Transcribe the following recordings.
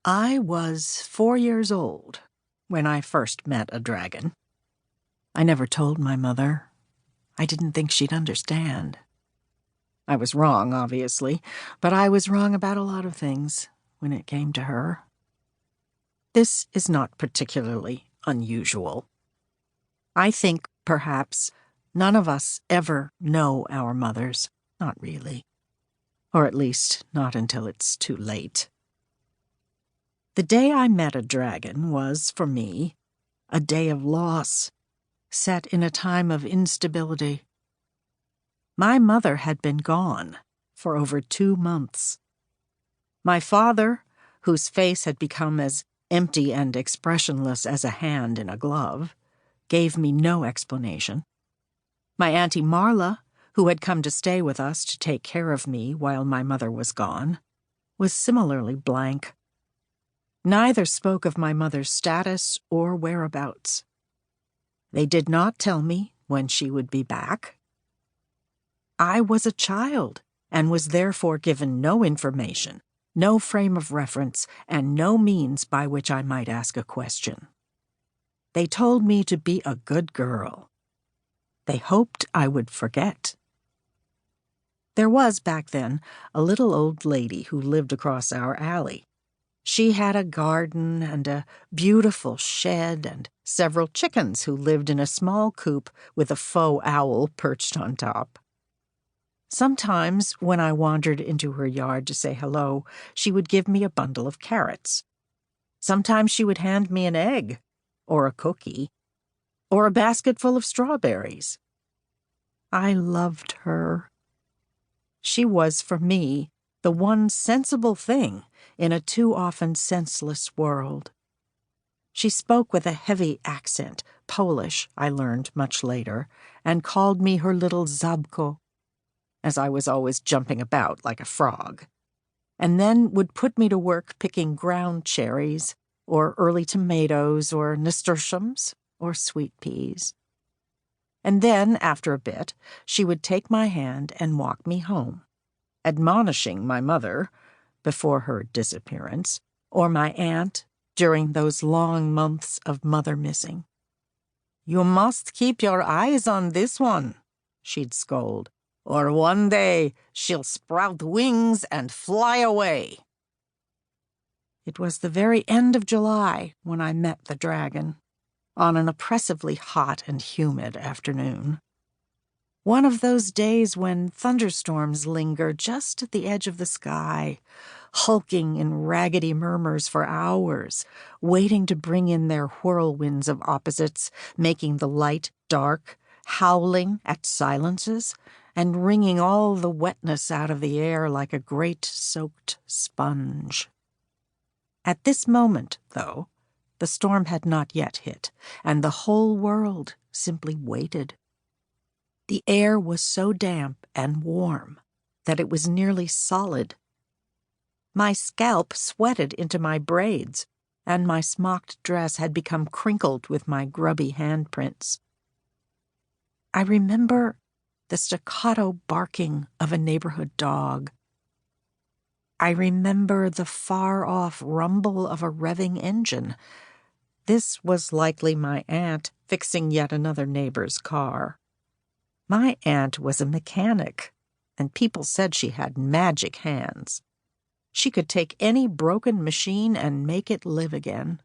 I was 4 years old when I first met a dragon. I never told my mother. I didn't think she'd understand. I was wrong, obviously, but I was wrong about a lot of things when it came to her. This is not particularly unusual. I think, perhaps, none of us ever know our mothers. Not really. Or at least not until it's too late. The day I met a dragon was, for me, a day of loss, set in a time of instability. My mother had been gone for over 2 months. My father, whose face had become as empty and expressionless as a hand in a glove, gave me no explanation. My Auntie Marla, who had come to stay with us to take care of me while my mother was gone, was similarly blank. Neither spoke of my mother's status or whereabouts. They did not tell me when she would be back. I was a child and was therefore given no information, no frame of reference, and no means by which I might ask a question. They told me to be a good girl. They hoped I would forget. There was, back then, a little old lady who lived across our alley. She had a garden and a beautiful shed and several chickens who lived in a small coop with a faux owl perched on top. Sometimes, when I wandered into her yard to say hello, she would give me a bundle of carrots. Sometimes she would hand me an egg, or a cookie, or a basket full of strawberries. I loved her. She was, for me, the one sensible thing in a too often senseless world. She spoke with a heavy accent, Polish, I learned much later, and called me her little Zabko, as I was always jumping about like a frog, and then would put me to work picking ground cherries, or early tomatoes, or nasturtiums, or sweet peas. And then, after a bit, she would take my hand and walk me home, admonishing my mother, before her disappearance, or my aunt during those long months of mother missing. "You must keep your eyes on this one," she'd scold, "or one day she'll sprout wings and fly away." It was the very end of July when I met the dragon, on an oppressively hot and humid afternoon. One of those days when thunderstorms linger just at the edge of the sky, hulking in raggedy murmurs for hours, waiting to bring in their whirlwinds of opposites, making the light dark, howling at silences, and wringing all the wetness out of the air like a great soaked sponge. At this moment, though, the storm had not yet hit, and the whole world simply waited. The air was so damp and warm that it was nearly solid. My scalp sweated into my braids, and my smocked dress had become crinkled with my grubby handprints. I remember the staccato barking of a neighborhood dog. I remember the far-off rumble of a revving engine. This was likely my aunt fixing yet another neighbor's car. My aunt was a mechanic, and people said she had magic hands. She could take any broken machine and make it live again.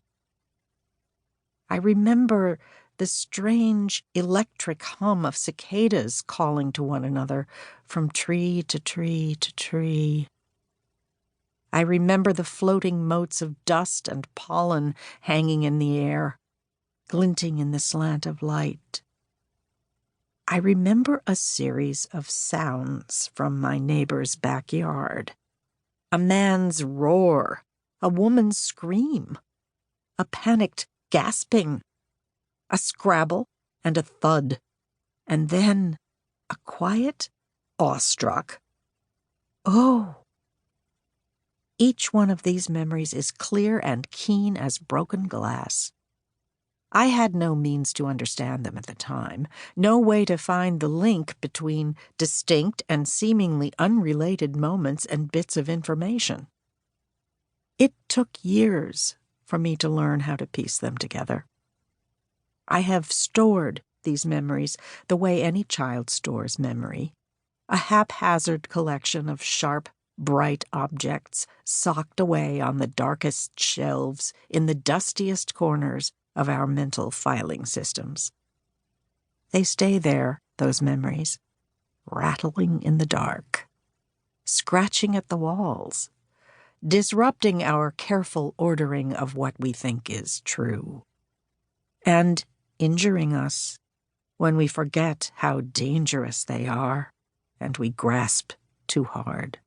I remember the strange electric hum of cicadas calling to one another from tree to tree to tree. I remember the floating motes of dust and pollen hanging in the air, glinting in the slant of light. I remember a series of sounds from my neighbor's backyard. A man's roar, a woman's scream, a panicked gasping, a scrabble and a thud, and then a quiet, awestruck, "Oh!" Each one of these memories is clear and keen as broken glass. I had no means to understand them at the time, no way to find the link between distinct and seemingly unrelated moments and bits of information. It took years for me to learn how to piece them together. I have stored these memories the way any child stores memory, a haphazard collection of sharp, bright objects socked away on the darkest shelves in the dustiest corners of our mental filing systems. They stay there, those memories, rattling in the dark, scratching at the walls, disrupting our careful ordering of what we think is true, and injuring us when we forget how dangerous they are and we grasp too hard.